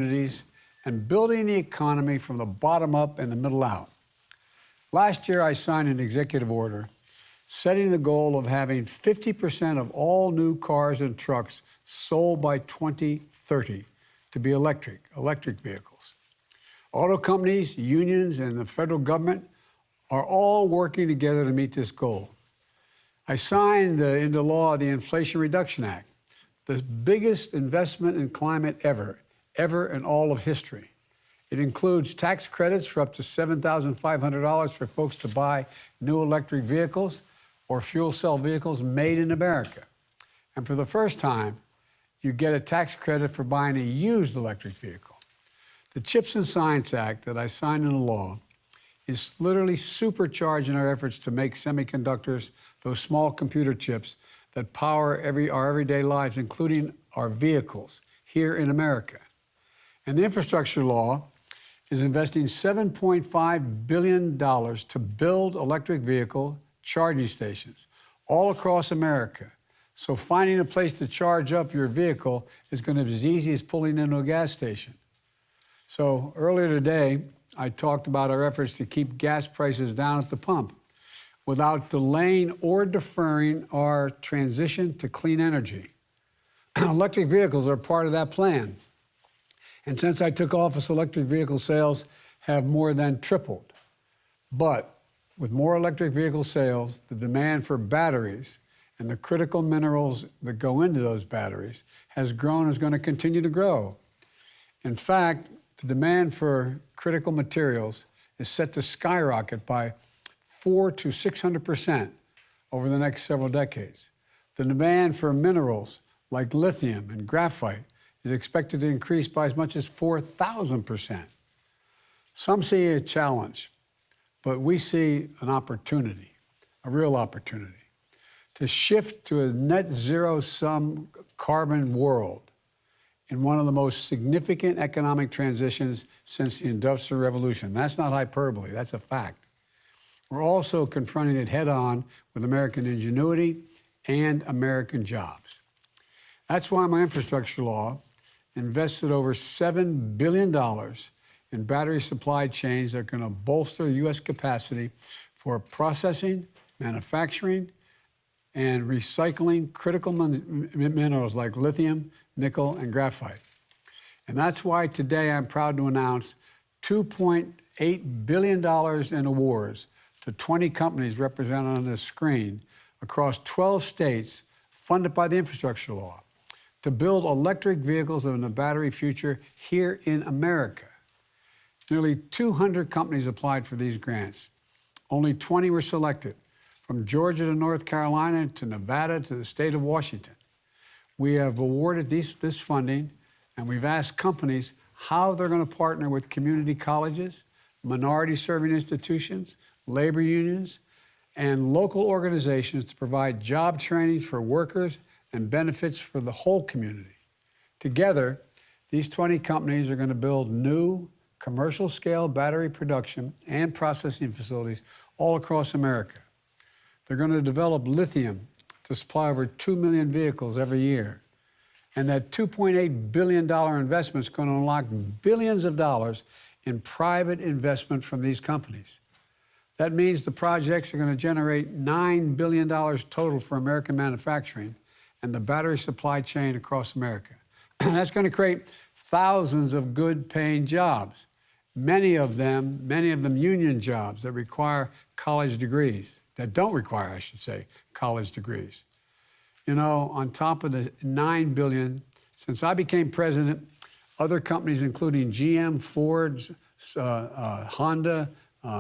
communities and building the economy from the bottom up and the middle out. Last year, I signed an executive order setting the goal of having 50% of all new cars and trucks sold by 2030 to be electric vehicles. Auto companies, unions, and the federal government are all working together to meet this goal. I signed into law the Inflation Reduction Act, the biggest investment in climate ever in all of history. It includes tax credits for up to $7,500 for folks to buy new electric vehicles or fuel cell vehicles made in America. And for the first time, you get a tax credit for buying a used electric vehicle. The CHIPS and Science Act that I signed into law is literally supercharging our efforts to make semiconductors, those small computer chips that power our everyday lives, including our vehicles here in America. And the infrastructure law is investing $7.5 billion to build electric vehicle charging stations all across America. So finding a place to charge up your vehicle is going to be as easy as pulling into a gas station. So earlier today, I talked about our efforts to keep gas prices down at the pump without delaying or deferring our transition to clean energy. Electric vehicles are part of that plan. And since I took office, electric vehicle sales have more than tripled. But with more electric vehicle sales, the demand for batteries and the critical minerals that go into those batteries has grown and is going to continue to grow. In fact, the demand for critical materials is set to skyrocket by 400% to 600% over the next several decades. The demand for minerals like lithium and graphite is expected to increase by as much as 4,000%. Some see a challenge, but we see an opportunity, a real opportunity, to shift to a net zero sum carbon world in one of the most significant economic transitions since the Industrial Revolution. That's not hyperbole, that's a fact. We're also confronting it head on with American ingenuity and American jobs. That's why my infrastructure law invested over $7 billion in battery supply chains that are going to bolster U.S. capacity for processing, manufacturing, and recycling critical minerals like lithium, nickel, and graphite. And that's why today I'm proud to announce $2.8 billion in awards to 20 companies represented on this screen across 12 states funded by the infrastructure law to build electric vehicles in a battery future here in America. Nearly 200 companies applied for these grants. Only 20 were selected, from Georgia to North Carolina to Nevada to the state of Washington. We have awarded this funding, and we've asked companies how they're going to partner with community colleges, minority-serving institutions, labor unions, and local organizations to provide job training for workers and benefits for the whole community. Together, these 20 companies are going to build new commercial-scale battery production and processing facilities all across America. They're going to develop lithium to supply over 2 million vehicles every year. And that $2.8 billion investment is going to unlock billions of dollars in private investment from these companies. That means the projects are going to generate $9 billion total for American manufacturing and the battery supply chain across America. That's going to create thousands of good-paying jobs, many of them union jobs that require college degrees, that don't require, I should say, college degrees. You know, on top of the $9 billion, since I became president, other companies, including GM, Ford, Honda,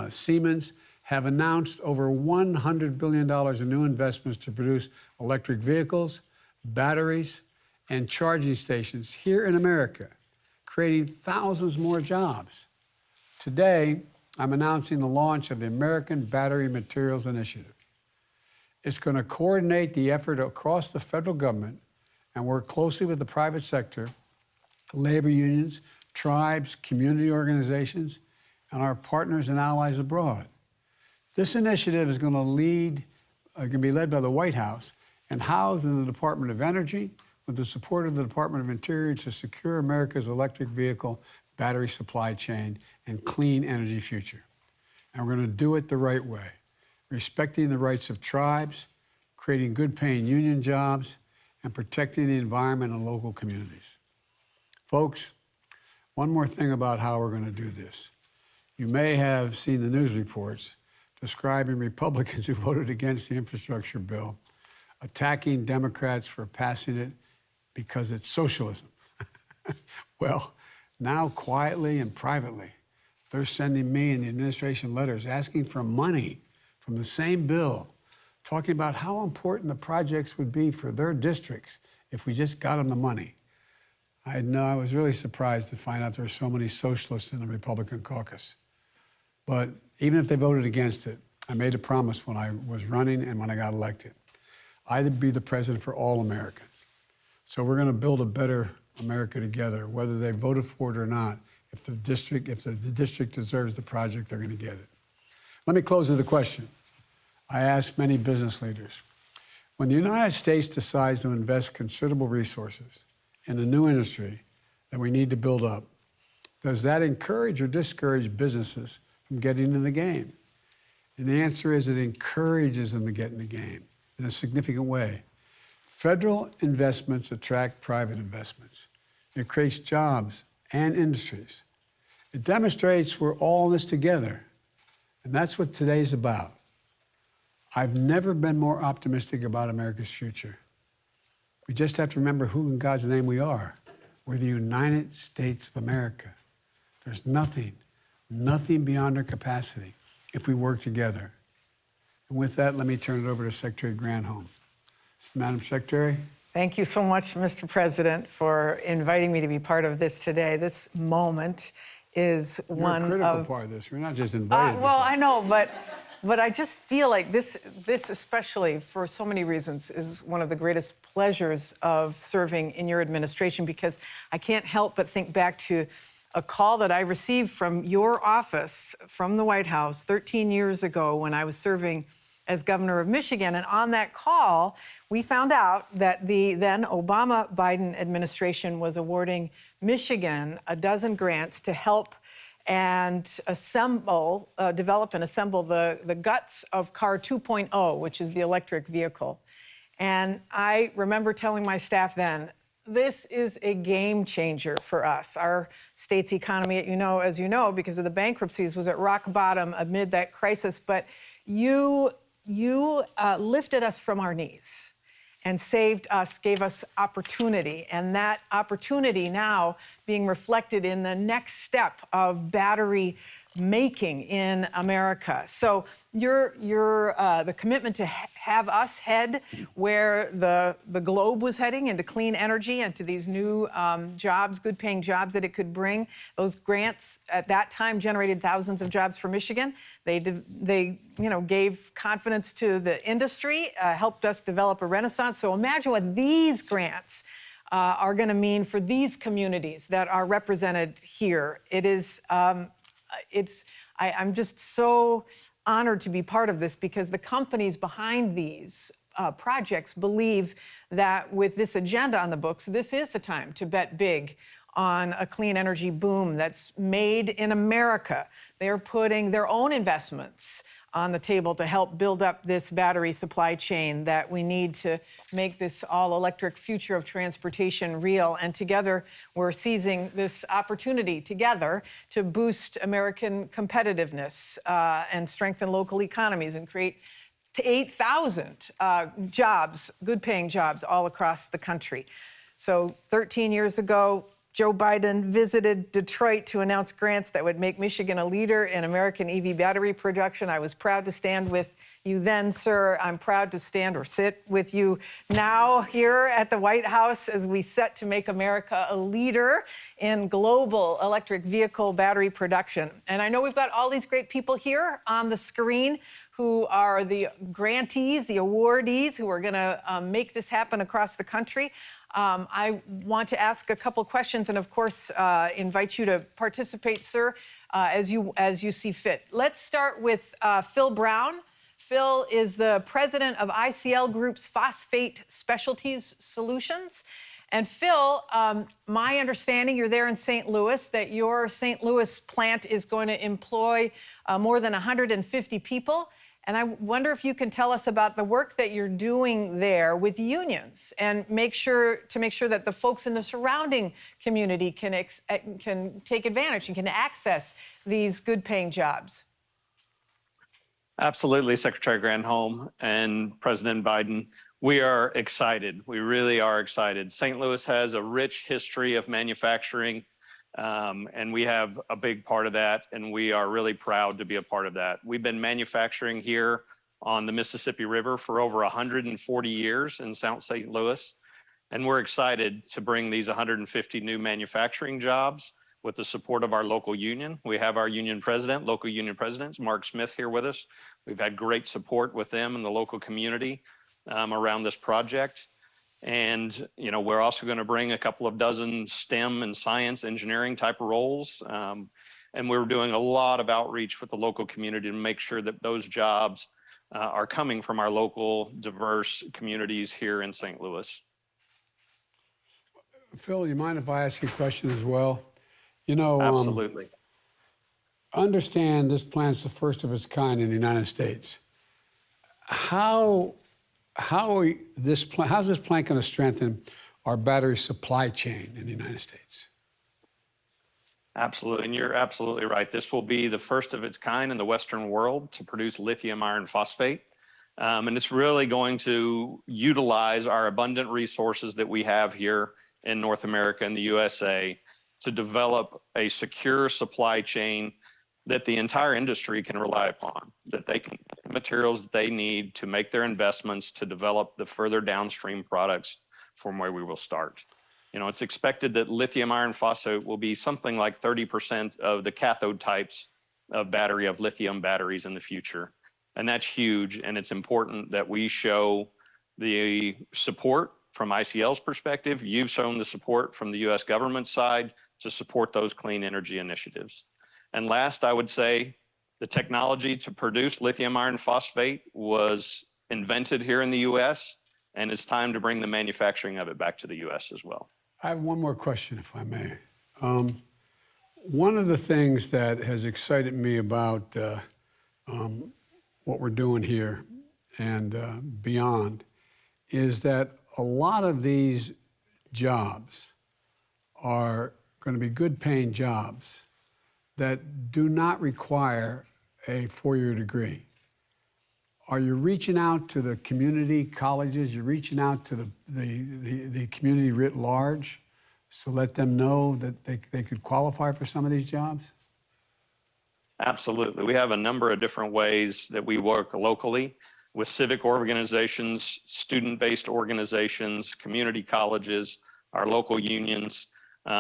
Siemens, have announced over $100 billion in new investments to produce electric vehicles, batteries, and charging stations here in America, creating thousands more jobs. Today, I'm announcing the launch of the American Battery Materials Initiative. It's going to coordinate the effort across the federal government and work closely with the private sector, labor unions, tribes, community organizations, and our partners and allies abroad. This initiative is going to be led by the White House and housed in the Department of Energy with the support of the Department of Interior to secure America's electric vehicle battery supply chain and clean energy future. And we're going to do it the right way, respecting the rights of tribes, creating good-paying union jobs, and protecting the environment and local communities. Folks, one more thing about how we're going to do this. You may have seen the news reports describing Republicans who voted against the infrastructure bill, attacking Democrats for passing it because it's socialism. Well, now quietly and privately, they're sending me and the administration letters asking for money from the same bill, talking about how important the projects would be for their districts if we just got them the money. I was really surprised to find out there were so many socialists in the Republican caucus. But even if they voted against it, I made a promise when I was running and when I got elected. I'd be the president for all Americans. So we're going to build a better America together, whether they voted for it or not. If the district deserves the project, they're going to get it. Let me close with a question. I asked many business leaders, when the United States decides to invest considerable resources in a new industry that we need to build up, does that encourage or discourage businesses from getting in the game? And the answer is it encourages them to get in the game in a significant way. Federal investments attract private investments. It creates jobs and industries. It demonstrates we're all in this together. And that's what today's about. I've never been more optimistic about America's future. We just have to remember who in God's name we are. We're the United States of America. There's nothing beyond our capacity if we work together. And with that, let me turn it over to Secretary Granholm. Madam Secretary. Thank you so much, Mr. President, for inviting me to be part of this today. This moment is one of... You're a critical part of this. You're not just invited. Well, I know, but I just feel like this especially, for so many reasons, is one of the greatest pleasures of serving in your administration, because I can't help but think back to a call that I received from your office, from the White House, 13 years ago when I was serving as governor of Michigan. And on that call, we found out that the then Obama-Biden administration was awarding Michigan a dozen grants to help and develop and assemble the guts of Car 2.0, which is the electric vehicle. And I remember telling my staff then, this is a game changer for us. Our state's economy, as you know, because of the bankruptcies, was at rock bottom amid that crisis. But you lifted us from our knees and saved us, gave us opportunity. And that opportunity now being reflected in the next step of battery making in America. So the commitment to have us head where the globe was heading, into clean energy and to these new jobs, good-paying jobs that it could bring. Those grants at that time generated thousands of jobs for Michigan. They gave confidence to the industry, helped us develop a renaissance. So imagine what these grants are going to mean for these communities that are represented here. It is. I'm just so honored to be part of this, because the companies behind these projects believe that with this agenda on the books, this is the time to bet big on a clean energy boom that's made in America. They're putting their own investments on the table to help build up this battery supply chain that we need to make this all-electric future of transportation real. And together, we're seizing this opportunity together to boost American competitiveness and strengthen local economies and create 8,000 jobs, good-paying jobs all across the country. So 13 years ago, Joe Biden visited Detroit to announce grants that would make Michigan a leader in American EV battery production. I was proud to stand with you then, sir. I'm proud to stand or sit with you now here at the White House as we set to make America a leader in global electric vehicle battery production. And I know we've got all these great people here on the screen who are the grantees, the awardees, who are going to make this happen across the country. I want to ask a couple questions and, of course, invite you to participate, sir, as you see fit. Let's start with Phil Brown. Phil is the president of ICL Group's Phosphate Specialties Solutions. And Phil, my understanding, you're there in St. Louis, that your St. Louis plant is going to employ more than 150 people. And I wonder if you can tell us about the work that you're doing there with unions and make sure that the folks in the surrounding community can take advantage and can access these good-paying jobs. Absolutely, Secretary Granholm and President Biden. We are excited. We really are excited. St. Louis has a rich history of manufacturing, and we have a big part of that, and we are really proud to be a part of that. We've been manufacturing here on the Mississippi River for over 140 years in South St. Louis, and we're excited to bring these 150 new manufacturing jobs with the support of our local union. We have our union president, local union presidents, Mark Smith, here with us. We've had great support with them and the local community around this project. And, you know, we're also going to bring a couple of dozen STEM and science engineering type of roles. And we're doing a lot of outreach with the local community to make sure that those jobs are coming from our local diverse communities here in St. Louis. Phil, you mind if I ask you a question as well? You know, Absolutely. Understand this plant's the first of its kind in the United States. How's this plant going to strengthen our battery supply chain in the United States? Absolutely, and you're absolutely right. This will be the first of its kind in the Western world to produce lithium iron phosphate. And it's really going to utilize our abundant resources that we have here in North America and the USA to develop a secure supply chain that the entire industry can rely upon, that they can get the materials that they need to make their investments to develop the further downstream products from where we will start. You know, it's expected that lithium iron phosphate will be something like 30% of the cathode types of lithium batteries in the future. And that's huge. And it's important that we show the support from ICL's perspective. You've shown the support from the US government side to support those clean energy initiatives. And last, I would say the technology to produce lithium iron phosphate was invented here in the US, and it's time to bring the manufacturing of it back to the US as well. I have one more question, if I may. One of the things that has excited me about what we're doing here and beyond is that a lot of these jobs are going to be good-paying jobs that do not require a four-year degree. Are you reaching out to the community colleges? You're reaching out to the community writ large to let them know that they could qualify for some of these jobs? Absolutely. We have a number of different ways that we work locally with civic organizations, student-based organizations, community colleges, our local unions,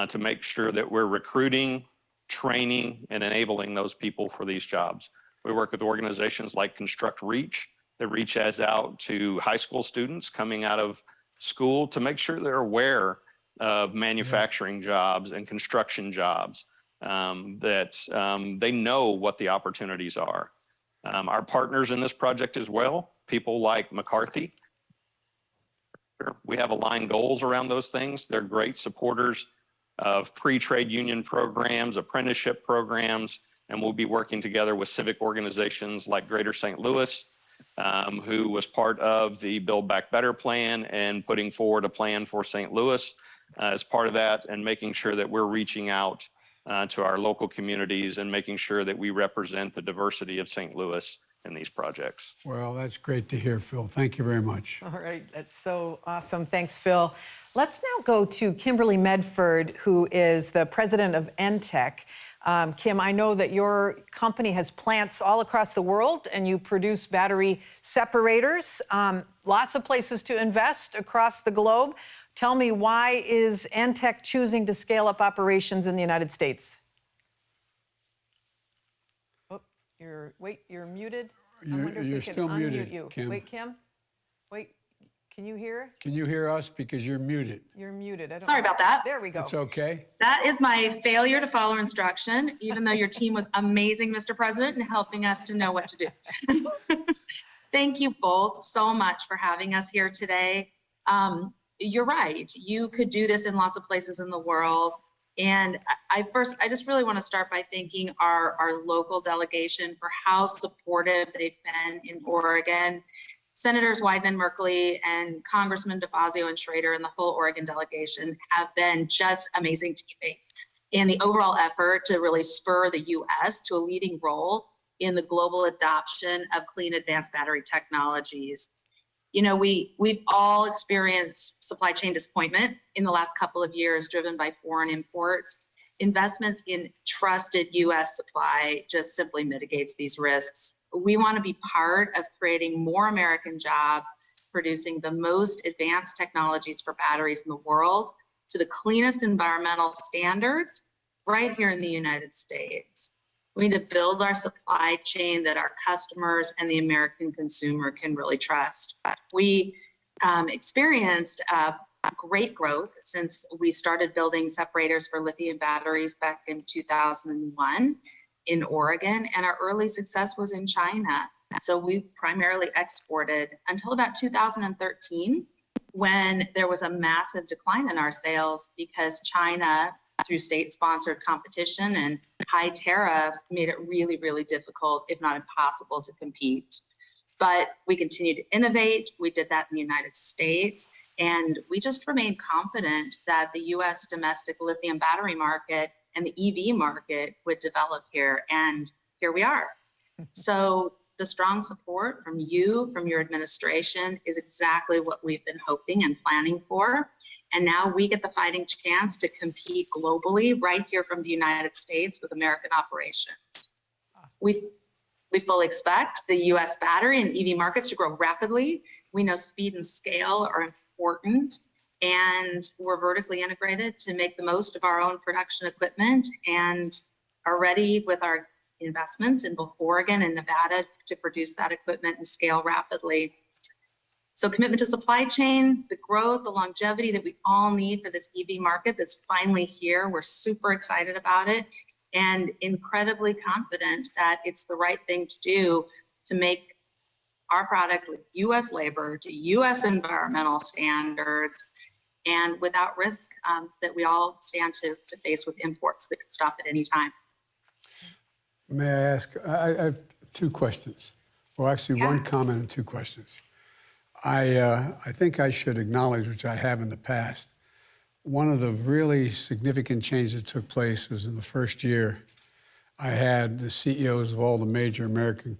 to make sure that we're recruiting, training, and enabling those people for these jobs. We work with organizations like Construct Reach that reaches out to high school students coming out of school to make sure they're aware of manufacturing jobs and construction jobs, that they know what the opportunities are. Our partners in this project as well, people like McCarthy, we have aligned goals around those things. They're great supporters of pre-trade union programs, apprenticeship programs, and we'll be working together with civic organizations like Greater St. Louis, who was part of the Build Back Better plan and putting forward a plan for St. Louis as part of that, and making sure that we're reaching out to our local communities and making sure that we represent the diversity of St. Louis in these projects. Well, that's great to hear, Phil. Thank you very much. All right, that's so awesome. Thanks, Phil. Let's now go to Kimberly Medford, who is the president of NTEC. Kim, I know that your company has plants all across the world and you produce battery separators, lots of places to invest across the globe. Tell me, why is NTEC choosing to scale up operations in the United States? Oh, you're muted. You're still muted, you. Kim. Wait, Kim. Wait, can you hear? Can you hear us? Because you're muted. You're muted. Sorry about that. There we go. It's okay. That is my failure to follow instruction, even though your team was amazing, Mr. President, in helping us to know what to do. Thank you both so much for having us here today. you're right. You could do this in lots of places in the world. And I just really want to start by thanking our local delegation for how supportive they've been in Oregon. Senators Wyden and Merkley and Congressman DeFazio and Schrader and the whole Oregon delegation have been just amazing teammates in the overall effort to really spur the U.S. to a leading role in the global adoption of clean advanced battery technologies. You know, we've all experienced supply chain disappointment in the last couple of years driven by foreign imports. Investments in trusted U.S. supply just simply mitigates these risks. We want to be part of creating more American jobs, producing the most advanced technologies for batteries in the world to the cleanest environmental standards right here in the United States. We need to build our supply chain that our customers and the American consumer can really trust. We experienced great growth since we started building separators for lithium batteries back in 2001 in Oregon, and our early success was in China. So we primarily exported until about 2013, when there was a massive decline in our sales because China, through state-sponsored competition and high tariffs, made it really, really difficult, if not impossible, to compete. But we continued to innovate. We did that in the United States. And we just remained confident that the US domestic lithium battery market and the EV market would develop here. And here we are. So the strong support from you, from your administration, is exactly what we've been hoping and planning for. And now we get the fighting chance to compete globally right here from the United States with American operations. We fully expect the US battery and EV markets to grow rapidly. We know speed and scale are important, and we're vertically integrated to make the most of our own production equipment and are ready with our investments in both Oregon and Nevada to produce that equipment and scale rapidly. So commitment to supply chain, the growth, the longevity that we all need for this EV market that's finally here. We're super excited about it and incredibly confident that it's the right thing to do to make our product with US labor to US environmental standards and without risk that we all stand to face with imports that could stop at any time. May I ask, I have two questions. Well, actually, one comment and two questions. I think I should acknowledge, which I have in the past, one of the really significant changes that took place was in the first year, I had the CEOs of all the major American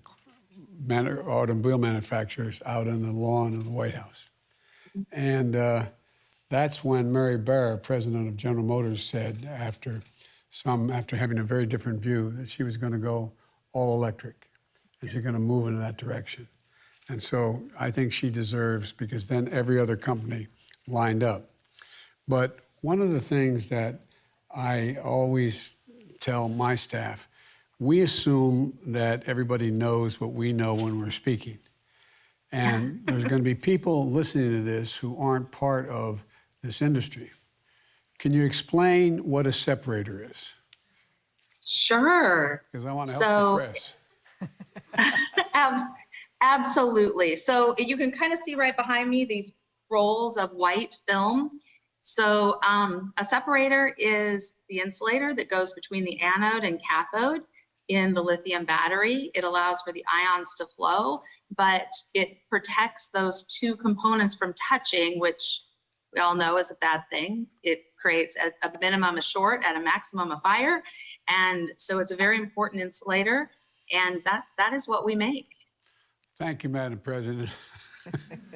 automobile manufacturers out on the lawn of the White House. And that's when Mary Barra, president of General Motors, said, after having a very different view, that she was going to go all electric and she's going to move in that direction. And so I think she deserves, because then every other company lined up. But one of the things that I always tell my staff, we assume that everybody knows what we know when we're speaking. And there's going to be people listening to this who aren't part of this industry. Can you explain what a separator is? Sure. Because I want to help the press. Absolutely. So you can kind of see right behind me these rolls of white film. So a separator is the insulator that goes between the anode and cathode in the lithium battery. It allows for the ions to flow, but it protects those two components from touching, which we all know is a bad thing. It creates a minimum a short and a maximum a fire. And so it's a very important insulator, and that is what we make. Thank you, Madam President.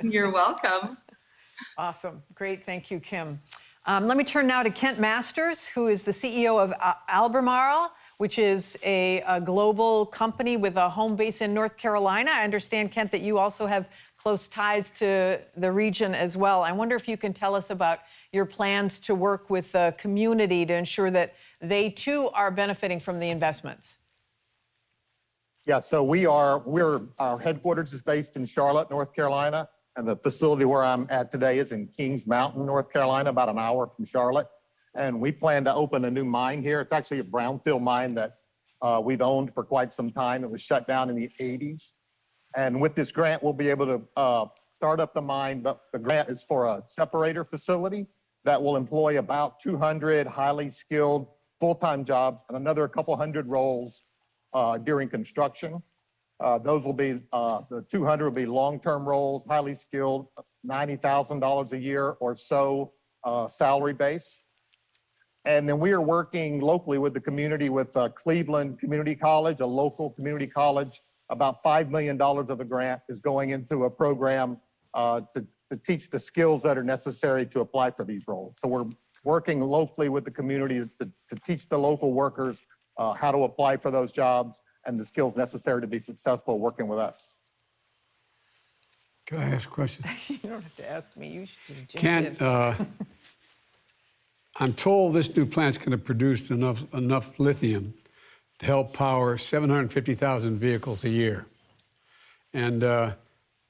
You're welcome. Awesome. Great. Thank you, Kim. Let me turn now to Kent Masters, who is the CEO of Albemarle, which is a global company with a home base in North Carolina. I understand, Kent, that you also have close ties to the region as well. I wonder if you can tell us about your plans to work with the community to ensure that they too are benefiting from the investments. Yeah, so our headquarters is based in Charlotte, North Carolina, and the facility where I'm at today is in Kings Mountain, North Carolina, about an hour from Charlotte. And we plan to open a new mine here. It's actually a brownfield mine that we've owned for quite some time. It was shut down in the 80s. And with this grant, we'll be able to start up the mine, but the grant is for a separator facility that will employ about 200 highly skilled full-time jobs and another couple hundred roles during construction. Those will be, the 200 will be long-term roles, highly skilled, $90,000 a year or so salary base. And then we are working locally with the community with Cleveland Community College, a local community college. About $5 million of the grant is going into a program to teach the skills that are necessary to apply for these roles. So we're working locally with the community to teach the local workers how to apply for those jobs and the skills necessary to be successful working with us. Can I ask a question? You don't have to ask me. You should just jump in. I'm told this new plant's going to produce enough lithium to help power 750,000 vehicles a year. And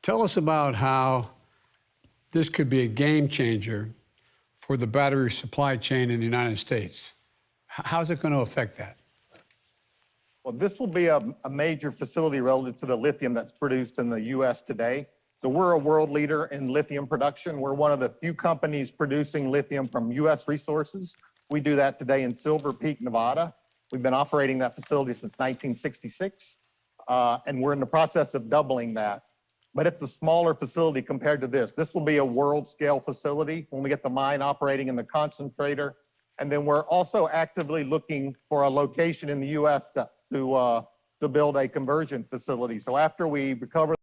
tell us about how this could be a game changer for the battery supply chain in the United States. How's it going to affect that? Well, this will be a major facility relative to the lithium that's produced in the U.S. today. So we're a world leader in lithium production. We're one of the few companies producing lithium from U.S. resources. We do that today in Silver Peak, Nevada. We've been operating that facility since 1966, and we're in the process of doubling that. But it's a smaller facility compared to this. This will be a world-scale facility when we get the mine operating in the concentrator. And then we're also actively looking for a location in the U.S. to build a conversion facility. So after we recover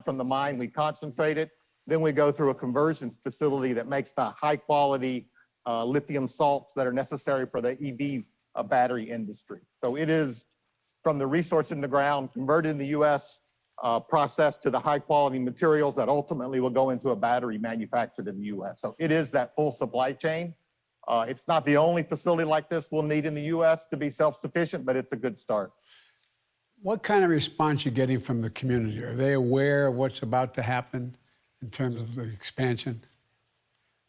from the mine, we concentrate it, then we go through a conversion facility that makes the high-quality lithium salts that are necessary for the EV battery industry. So it is from the resource in the ground, converted in the U.S., processed to the high-quality materials that ultimately will go into a battery manufactured in the U.S. So it is that full supply chain. It's not the only facility like this we'll need in the U.S. to be self-sufficient, but it's a good start. What kind of response are you getting from the community? Are they aware of what's about to happen in terms of the expansion?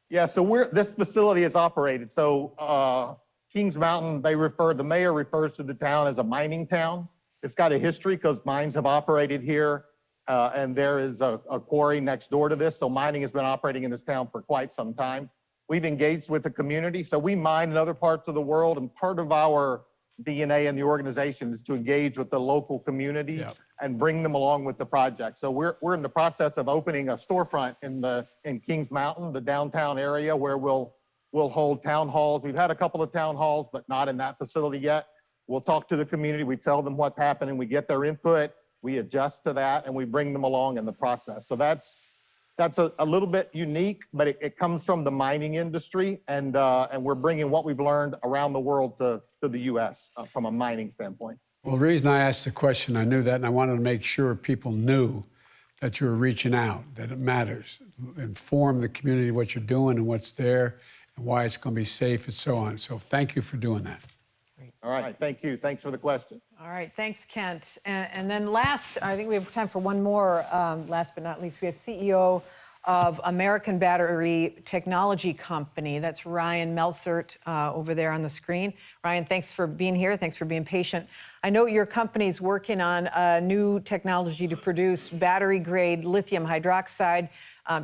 Yeah, so this facility is operated. So Kings Mountain, the mayor refers to the town as a mining town. It's got a history because mines have operated here, and there is a quarry next door to this. So mining has been operating in this town for quite some time. We've engaged with the community. So we mine in other parts of the world, and part of our DNA in the organization is to engage with the local community and bring them along with the project. So we're in the process of opening a storefront in Kings Mountain, the downtown area, where we'll hold town halls. We've had a couple of town halls, but not in that facility yet. We'll talk to the community. We tell them what's happening. We get their input. We adjust to that, and we bring them along in the process. So that's a little bit unique, but it comes from the mining industry, and we're bringing what we've learned around the world to the U.S. From a mining standpoint. Well, the reason I asked the question, I knew that, and I wanted to make sure people knew that you were reaching out, that it matters. Inform the community what you're doing and what's there and why it's going to be safe and so on. So thank you for doing that. All right, thank you. Thanks for the question. All right, thanks, Kent. And then last, I think we have time for one more, last but not least, we have CEO of American Battery Technology Company. That's Ryan Meltzert over there on the screen. Ryan, thanks for being here. Thanks for being patient. I know your company's working on a new technology to produce battery-grade lithium hydroxide.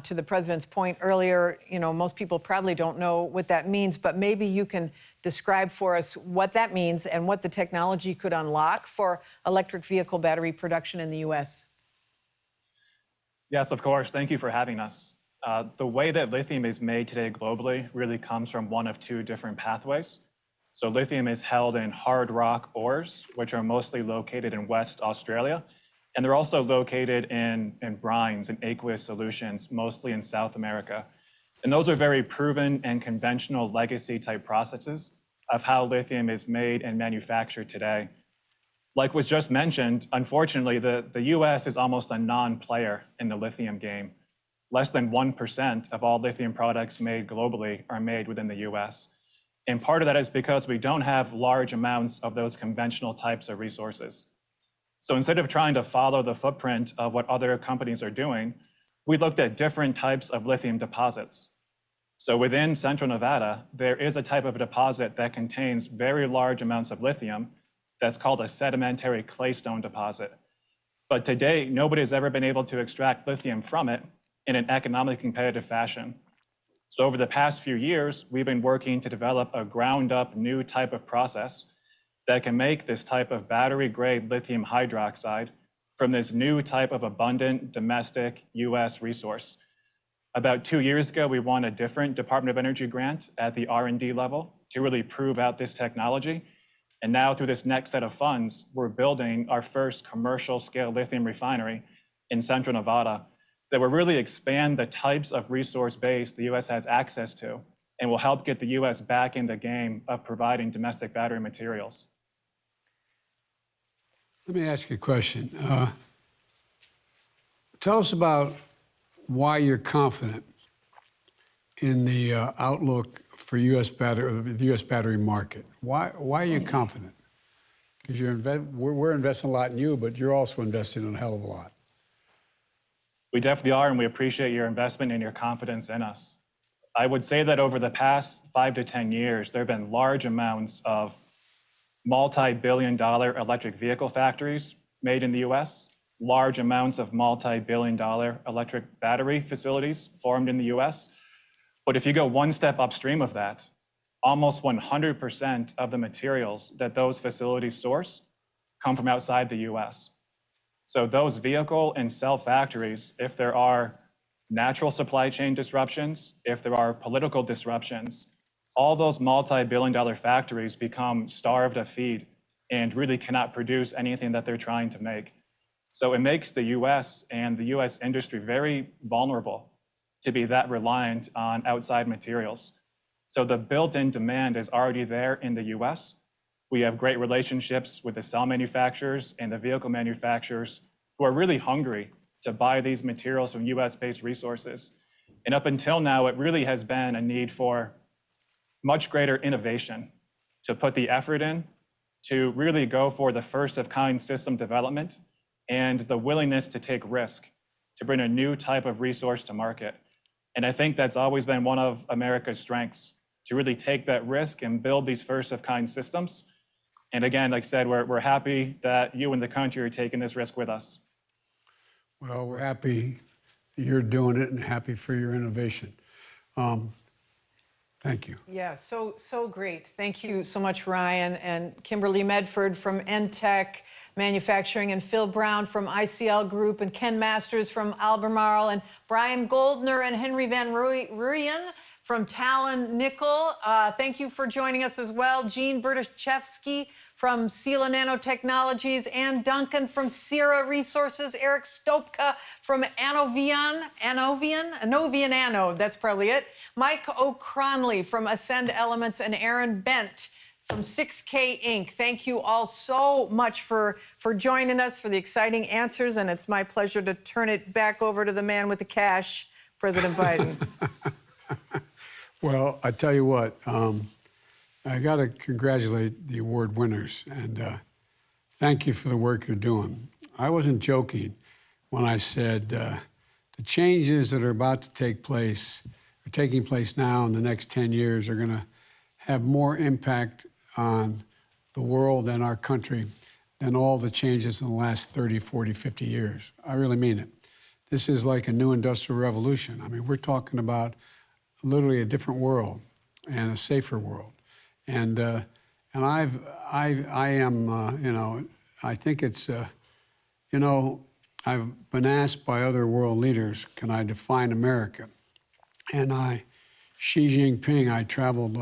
To the president's point earlier, you know, most people probably don't know what that means, but maybe you can describe for us what that means and what the technology could unlock for electric vehicle battery production in the U.S. Yes, of course. Thank you for having us. The way that lithium is made today globally really comes from one of two different pathways. So lithium is held in hard rock ores, which are mostly located in West Australia. And they're also located in brines and aqueous solutions, mostly in South America. And those are very proven and conventional legacy type processes of how lithium is made and manufactured today. Like was just mentioned, unfortunately, the US is almost a non-player in the lithium game. Less than 1% of all lithium products made globally are made within the US. And part of that is because we don't have large amounts of those conventional types of resources. So instead of trying to follow the footprint of what other companies are doing, we looked at different types of lithium deposits. So within Central Nevada, there is a type of deposit that contains very large amounts of lithium that's called a sedimentary claystone deposit. But to date, nobody has ever been able to extract lithium from it in an economically competitive fashion. So over the past few years, we've been working to develop a ground-up new type of process that can make this type of battery-grade lithium hydroxide from this new type of abundant domestic US resource. About 2 years ago, we won a different Department of Energy grant at the R&D level to really prove out this technology. And now through this next set of funds, we're building our first commercial scale lithium refinery in Central Nevada that will really expand the types of resource base the US has access to and will help get the US back in the game of providing domestic battery materials. Let me ask you a question. Tell us about why you're confident in the outlook for the U.S. battery market. Why are you confident? Because we're investing a lot in you, but you're also investing in a hell of a lot. We definitely are, and we appreciate your investment and your confidence in us. I would say that over the past 5 to 10 years, there have been large amounts of multi-billion-dollar electric vehicle factories made in the US, large amounts of multi-billion-dollar electric battery facilities formed in the US. But if you go one step upstream of that, almost 100% of the materials that those facilities source come from outside the US. So those vehicle and cell factories, if there are natural supply chain disruptions, if there are political disruptions, all those multi-billion-dollar factories become starved of feed and really cannot produce anything that they're trying to make. So it makes the US and the US industry very vulnerable to be that reliant on outside materials. So the built-in demand is already there in the US. We have great relationships with the cell manufacturers and the vehicle manufacturers who are really hungry to buy these materials from US-based resources. And up until now, it really has been a need for much greater innovation, to put the effort in, to really go for the first of kind system development and the willingness to take risk, to bring a new type of resource to market. And I think that's always been one of America's strengths, to really take that risk and build these first of kind systems. And again, like I said, we're happy that you and the country are taking this risk with us. Well, we're happy you're doing it and happy for your innovation. Thank you. Yeah, so great. Thank you so much, Ryan, and Kimberly Medford from NTech Manufacturing, and Phil Brown from ICL Group, and Ken Masters from Albemarle, and Brian Goldner and Henry Van Ruyen from Talon Nickel. Thank you for joining us as well. Gene Bertachevsky from Sila Nanotechnologies, Ann Duncan from Sierra Resources, Eric Stopka from Anovian Anode, that's probably it. Mike O'Cronley from Ascend Elements, and Aaron Bent from 6K Inc. Thank you all so much for joining us, for the exciting answers, and it's my pleasure to turn it back over to the man with the cash, President Biden. Well, I tell you what, I got to congratulate the award winners, and thank you for the work you're doing. I wasn't joking when I said the changes that are about to take place, are taking place now in the next 10 years, are going to have more impact on the world and our country than all the changes in the last 30, 40, 50 years. I really mean it. This is like a new industrial revolution. I mean, we're talking about literally a different world and a safer world. And I am, you know, I think it's, you know, I've been asked by other world leaders, can I define America? And Xi Jinping, I traveled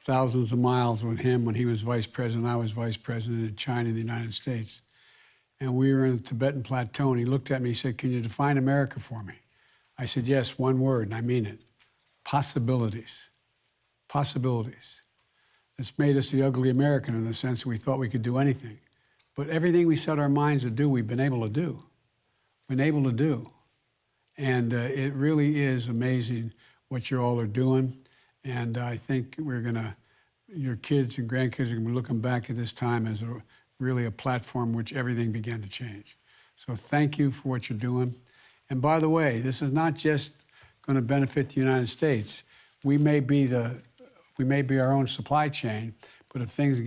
thousands of miles with him when he was vice president. I was vice president in China and the United States. And we were in the Tibetan Plateau, and he looked at me, he said, can you define America for me? I said, yes, one word, and I mean it. Possibilities. Possibilities. It's made us the ugly American in the sense that we thought we could do anything. But everything we set our minds to do, we've been able to do. Been able to do. And it really is amazing what you all are doing. And I think we're gonna, your kids and grandkids are gonna be looking back at this time as really a platform which everything began to change. So thank you for what you're doing. And by the way, this is not just gonna benefit the United States. We may be our own supply chain, but if things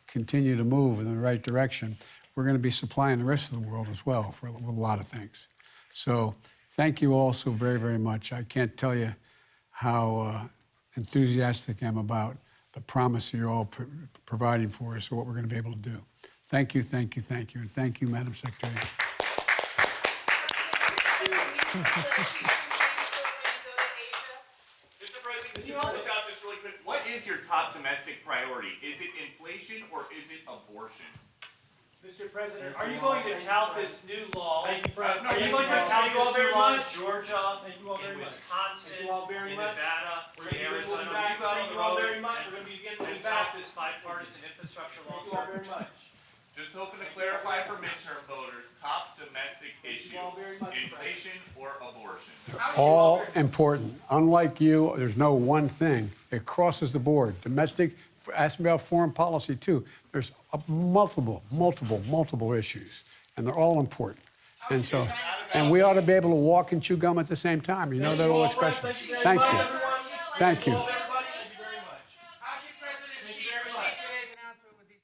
continue to move in the right direction, we're going to be supplying the rest of the world as well for a lot of things. So thank you all so very, very much. I can't tell you how enthusiastic I am about the promise you're all providing for us or what we're going to be able to do. Thank you, thank you, thank you, and thank you, Madam Secretary. Mr. President, can you help us out just really quick? What is your top domestic priority? Is it inflation or is it abortion? Mr. President, are you going to tout this new law? Thank you, President. Are you going to tout this new law in Georgia, Thank you all in very much. Wisconsin, Thank you all very in much. Nevada, We're in gonna be Arizona? moving back. You got Thank on you the all road very much. and We're gonna be getting and moving tout back. this bipartisan infrastructure law, Thank you all sir. very much. Just hoping to clarify for midterm voters, top domestic issue, all very much, inflation or abortion? All important. Unlike you, there's no one thing. It crosses the board. Domestic, ask me about foreign policy too. There's multiple issues, and they're all important. And so, and we ought to be able to walk and chew gum at the same time. You know that old expression. Thank you. Thank you. How's your president receive today's announcement with these?